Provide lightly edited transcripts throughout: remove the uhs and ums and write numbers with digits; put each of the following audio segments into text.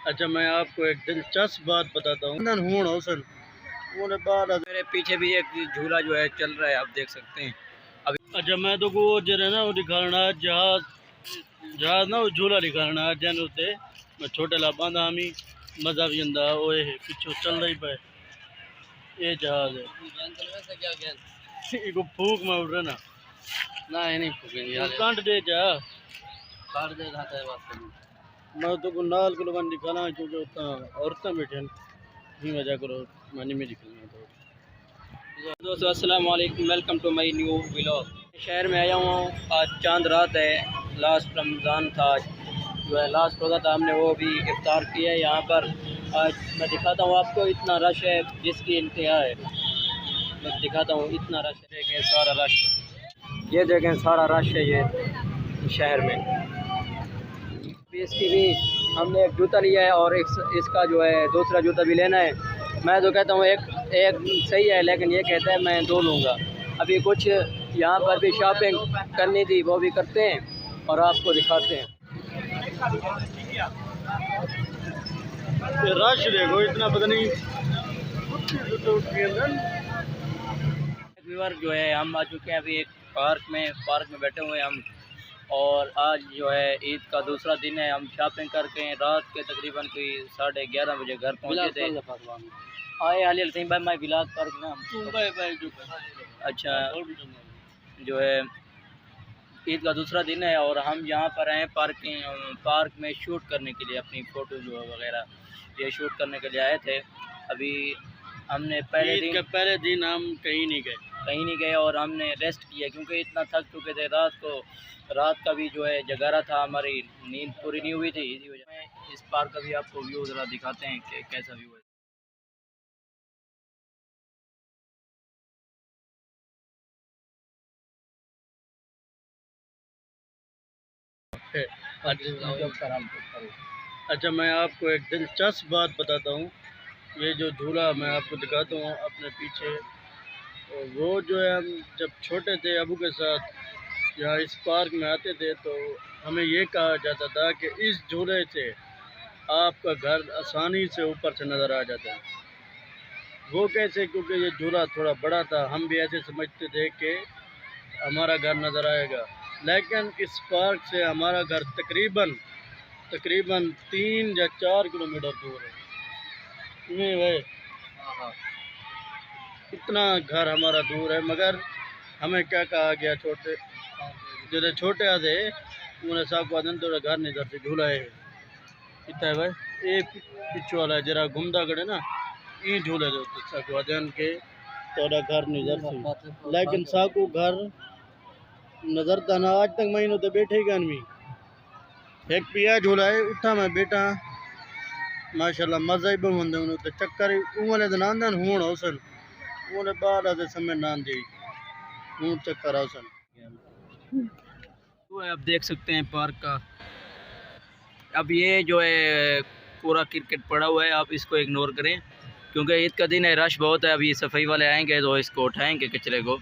अच्छा, मैं आपको एक दिलचस्प बात बताता हूँ। मेरे पीछे भी एक झूला जो है चल रहा है, आप देख सकते हैं अभी। अच्छा, मैं तो वो जो है ना वो दिखाना जहाज जहाज ना वो झूला दिखाना जन उते मैं छोटे ला बांधा हमी मजा भी अंदा ओए पिछो चल रही पे ये जहाज है। इको फूक में उड़ रहा ना ये नहीं फूकेंगे यार, काट दे जा काट दे रहा है बात। मैं तो को नाल को लोगन दिखाना क्योंकि उतना औरतें बैठे नहीं मजा करो मानी में दिखाना तो। दोस्तों अस्सलाम वालेकुम, welcome to my new vlog. शहर में आया हूँ, आज चांद रात है, लास्ट रमज़ान था जो है, लास्ट रोज़ा था, हमने वो भी इफ्तार किया है यहाँ पर। आज मैं दिखाता हूँ आपको, इतना रश है जिसकी इंतहा है। मैं दिखाता हूँ इतना रश है, देखें सारा रश, ये देखें सारा रश है ये शहर में। इसकी भी हमने एक जूता लिया है और इसका जो है दूसरा जूता भी लेना है। मैं तो कहता हूँ एक सही है, लेकिन ये कहता है मैं दो लूँगा। अभी कुछ यहाँ पर भी शॉपिंग करनी थी, वो भी करते हैं और आपको दिखाते हैं। रश देखो इतना, पता नहीं जो है हम आ चुके हैं अभी एक पार्क में बैठे हुए हैं हम, और आज जो है ईद का दूसरा दिन है। हम शॉपिंग करके रात के तकरीबन कोई 11:30 बजे घर पहुँचे थे। आए हाल सही भाई, मैं विलास पार्क ना। अच्छा, जो है ईद का दूसरा दिन है और हम यहाँ पर हैं पार्क में शूट करने के लिए, अपनी फ़ोटो जो वगैरह ये शूट करने के लिए आए थे। अभी हमने पहले दिन हम कहीं नहीं गए और हमने रेस्ट किया क्योंकि इतना थक चुके थे। रात का भी जो है जगारा था, हमारी नींद पूरी नहीं हुई थी, इसी वजह से इस पार्क का भी आपको व्यू ज़रा दिखाते हैं कि कैसा व्यू है। अच्छा, मैं आपको एक दिलचस्प बात बताता हूँ। ये जो झूला मैं आपको दिखाता हूँ अपने पीछे, वो जो है हम जब छोटे थे अबू के साथ या इस पार्क में आते थे तो हमें ये कहा जाता था कि इस झूले से आपका घर आसानी से ऊपर से नज़र आ जाता है। वो कैसे? क्योंकि ये झूला थोड़ा बड़ा था, हम भी ऐसे समझते थे कि हमारा घर नज़र आएगा, लेकिन इस पार्क से हमारा घर तकरीबन 3 या 4 किलोमीटर दूर है। नहीं भाई, इतना घर हमारा दूर है, मगर हमें क्या कहा गया, जो छोटे आधे उन्हें साहब को थोड़ा घर नहीं करते झूला है इतना है भाई। ये पिछू वाला जरा घूमता करे ना, ये झूले दे साकू के थोड़ा घर नहीं करते, लेकिन साकू घर नजर था ना आज तक महीनों तो बैठे ही आदमी एक पिया झूला है उठा मैं बेटा माशाल्लाह मजा ही बहुत होंगे तो चक्कर उमले तो ना हूँ हौसन उन्हें बाद समय ना दी हूँ चक्कर हौसन। तो आप देख सकते हैं पार्क का, अब ये जो है पूरा क्रिकेट पड़ा हुआ है, आप इसको इग्नोर करें क्योंकि ईद का दिन है, रश बहुत है। अभी सफाई वाले आएंगे तो इसको उठाएंगे कचरे को।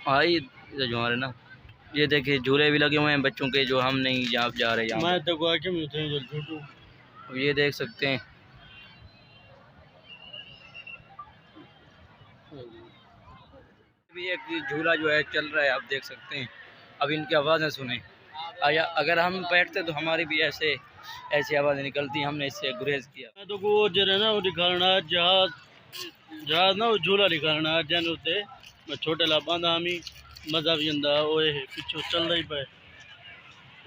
हाँ ये जो हमारे ना, ये देखिए झूले भी लगे हुए हैं बच्चों के, जो हम नहीं यहाँ जा रहे हैं। ये देख सकते हैं, अभी एक झूला जो है चल रहा है, आप देख सकते हैं। अब इनकी आवाज़ें सुने, अगर हम बैठते तो हमारी भी ऐसी आवाज़ें निकलती, हमने इससे गुरेज किया। मैं तो वो जो है ना वो दिखाना जहाज ना वो झूला दिखाना जन उते मैं छोटे ला बांधा हमी मजा भी अंदा ओए पिछो चल रही पे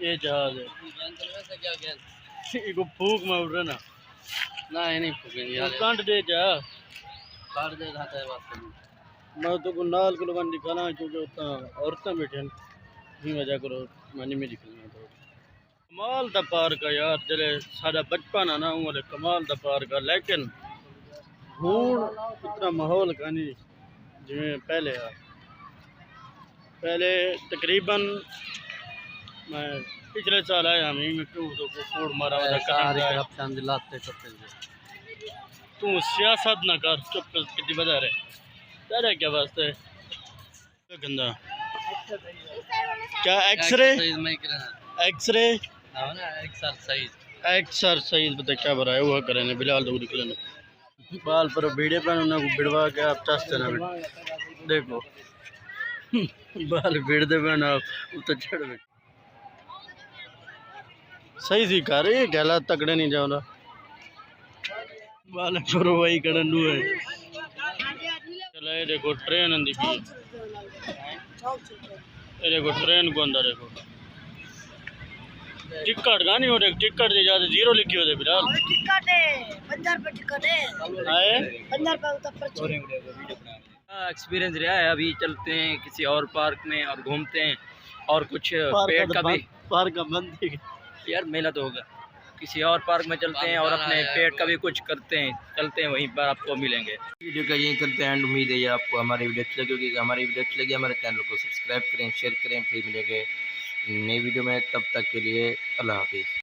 ये जहाज है। इको फूक में उड़ रहा ना ये नहीं फूकेंगे यार, काट दे जा काट दे रहा है बात। मैं तो को नाल को लोगन दिखाना क्योंकि उतना औरतें बैठे नहीं मजा करो मानी में दिखना तो। कमाल दा पार्क है यार, जरे सारा बचपन है ना उम्र कमाल दा पार्क है, लेकिन हूँ इतना माहौल का नहीं जिमें पहले है। पहले तकरीबन मैं पिछले साल आए हम ही में क्यों तो फूड मारा हुआ था सारे करंट करप्शन दिलाते करते तू सियासत ना कर चुप कर कितनी बजा रहे तेरा क्या वास्ते है? क्या गंदा क्या एक्सरे एक्सरे एक्सरसाइज पता क्या भरा है वो करे बिलाल तो निकले बाल पर भिड़े पे उन्हें को भिड़वा के आप चस्ते ना देखो बाल भिड़ते पे ना आप तो चढ़ गए सही सी कर रही है गला तकड़े नहीं जाओ ना बाल पर वही करन है चला ये देखो ट्रेन अंदी की ये देखो ट्रेन को अंदर देखो टिकट का नहीं हो रहा टिकट से ज्यादा जीरो लिखी होते बिलाल टिकट है 15 रुपए टिकट है आए 15 रुपए उतर पर्ची एक्सपीरियंस रहा है। अभी चलते हैं किसी और पार्क में और घूमते हैं और कुछ पेड़ का भी पार्क का बंद है यार मेला तो होगा किसी और पार्क में चलते हैं और अपने पेट का भी कुछ करते हैं चलते हैं वहीं पर आपको मिलेंगे। वीडियो का यही करते हैं एंड उम्मीद है आपको हमारी वीडियो अच्छी लगी होगी। हमारी वीडियो अच्छी लगी हमारे चैनल को सब्सक्राइब करें शेयर करें फिर मिलेंगे नई वीडियो में तब तक के लिए अल्लाह हाफिज़।